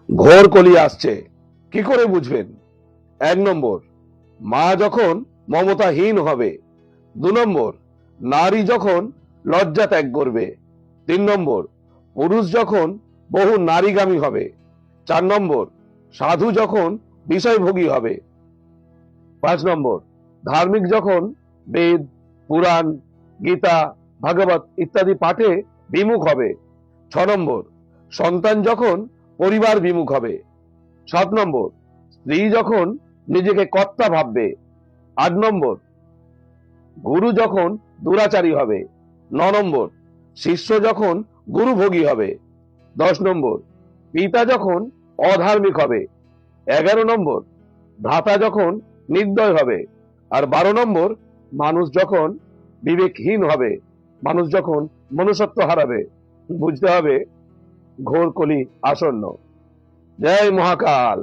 ঘোর কলি আসছে, কি করে বুঝবেন? 1 নম্বর, মা যখন মমতাহীন হবে। 2 নম্বর, নারী যখন লজ্জা ত্যাগ করবে। 3 নম্বর, পুরুষ যখন বহু নারীগামী হবে। 4 নম্বর, সাধু যখন বিষয়ভোগী হবে। 5 নম্বর, ধার্মিক যখন বেদ, পুরাণ, গীতা, ভাগবত ইত্যাদি পাঠে বিমুখ হবে। 6 নম্বর, সন্তান যখন পরিবার বিমুখ হবে। 7 নম্বর, স্ত্রী যখন নিজেকে কর্তা ভাববে। 8 নম্বর, গুরু যখন দুরাচারী হবে। 9 নম্বর, শিষ্য যখন গুরুভোগী হবে। 10 নম্বর, পিতা যখন অধার্মিক হবে। 11 নম্বর, ভ্রাতা যখন নির্দয় হবে। আর 12 নম্বর, মানুষ যখন বিবেকহীন হবে, মানুষ যখন মনুষ্যত্ব হারাবে। বুঝতে হবে ঘোর কলি আসন্ন। জয় মহাকাল।